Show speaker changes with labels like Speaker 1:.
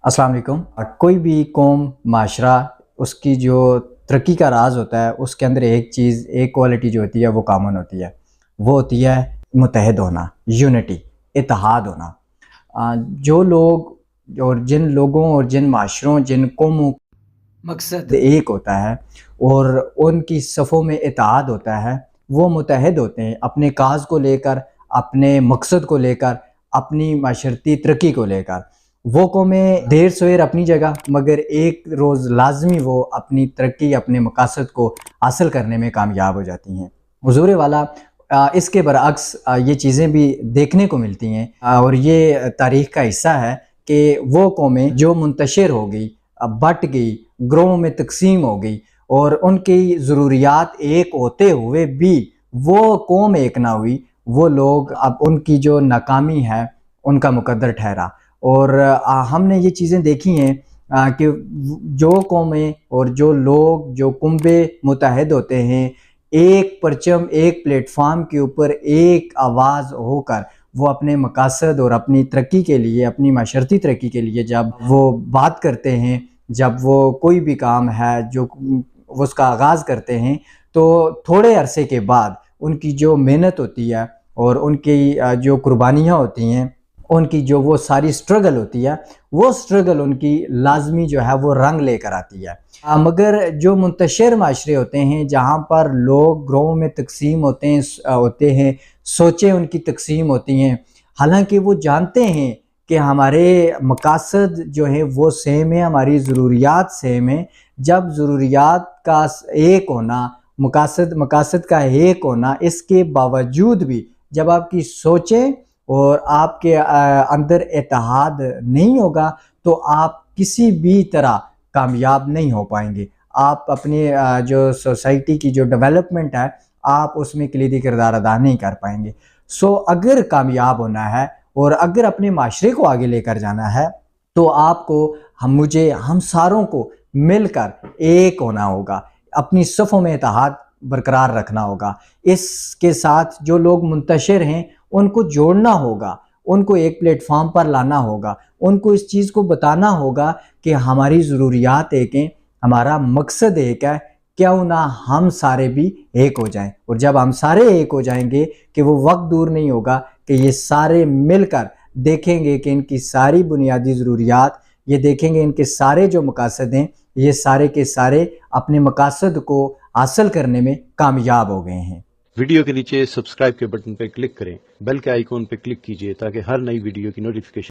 Speaker 1: अस्सलाम वालेकुम। कोई भी कौम माशरा उसकी जो तरक्की का राज होता है उसके अंदर एक चीज़ एक क्वालिटी जो होती है वो कॉमन होती है, वो होती है मुत्तहद होना, यूनिटी, इत्तेहाद होना। जो लोग और जिन लोगों और जिन माशरों जिन कौमों मकसद एक होता है और उनकी सफ़ों में इत्तेहाद होता है, वो मुत्तहद होते हैं अपने काज को लेकर, अपने मकसद को लेकर, अपनी माशरती तरक्की को लेकर। वो कौमें देर सवेर अपनी जगह, मगर एक रोज़ लाजमी वो अपनी तरक्की अपने मकासद को हासिल करने में कामयाब हो जाती हैं। हुज़ूर वाला इसके बरअक्स ये चीज़ें भी देखने को मिलती हैं और ये तारीख़ का हिस्सा है कि वो कौमें जो मुंतशिर हो गई, बट गई, ग्रोह में तकसीम हो गई और उनकी ज़रूरियात एक होते हुए भी वो कौम एक ना हुई, वो लोग अब उनकी जो नाकामी है उनका मुकद्दर ठहरा। और हमने ये चीज़ें देखी हैं कि जो कौमें और जो लोग जो कुंबे मुत्तहद होते हैं, एक परचम एक प्लेटफार्म के ऊपर एक आवाज़ होकर वो अपने मकासद और अपनी तरक्की के लिए, अपनी माशरती तरक्की के लिए जब वो बात करते हैं, जब वो कोई भी काम है जो वो उसका आगाज़ करते हैं, तो थोड़े अरसे के बाद उनकी जो मेहनत होती है और उनकी जो कुर्बानियाँ होती हैं, उनकी जो वो सारी स्ट्रगल होती है, वो स्ट्रगल उनकी लाजमी जो है वो रंग लेकर आती है। मगर जो मुंतशिर माशरे होते हैं जहाँ पर लोग ग्रोह में तकसीम होते हैं, सोचें उनकी तकसीम होती हैं, हालांकि वो जानते हैं कि हमारे मकासद जो हैं वो सेम है, हमारी ज़रूरियात सेम है। जब ज़रूरियात का एक होना, मकासद का एक होना, इसके बावजूद भी जब आपकी सोचें और आपके अंदर इत्तेहाद नहीं होगा तो आप किसी भी तरह कामयाब नहीं हो पाएंगे। आप अपने जो सोसाइटी की जो डेवलपमेंट है आप उसमें कलीदी किरदार अदा नहीं कर पाएंगे। सो अगर कामयाब होना है और अगर अपने माशरे को आगे लेकर जाना है तो आपको हम सारों को मिलकर एक होना होगा, अपनी सफ़ों में इत्तेहाद बरकरार रखना होगा। इसके साथ जो लोग मुंतशिर हैं उनको जोड़ना होगा, उनको एक प्लेटफार्म पर लाना होगा, उनको इस चीज़ को बताना होगा कि हमारी ज़रूरियात एक हैं, हमारा मकसद एक है, क्यों ना हम सारे भी एक हो जाएं। और जब हम सारे एक हो जाएंगे कि वो वक्त दूर नहीं होगा कि ये सारे मिलकर देखेंगे कि इनकी सारी बुनियादी ज़रूरियात, ये देखेंगे इनके सारे जो मकासद हैं, ये सारे के सारे अपने मकासद को हासिल करने में कामयाब हो गए हैं।
Speaker 2: वीडियो के नीचे सब्सक्राइब के बटन पर क्लिक करें, बेल के आइकॉन पर क्लिक कीजिए ताकि हर नई वीडियो की नोटिफिकेशन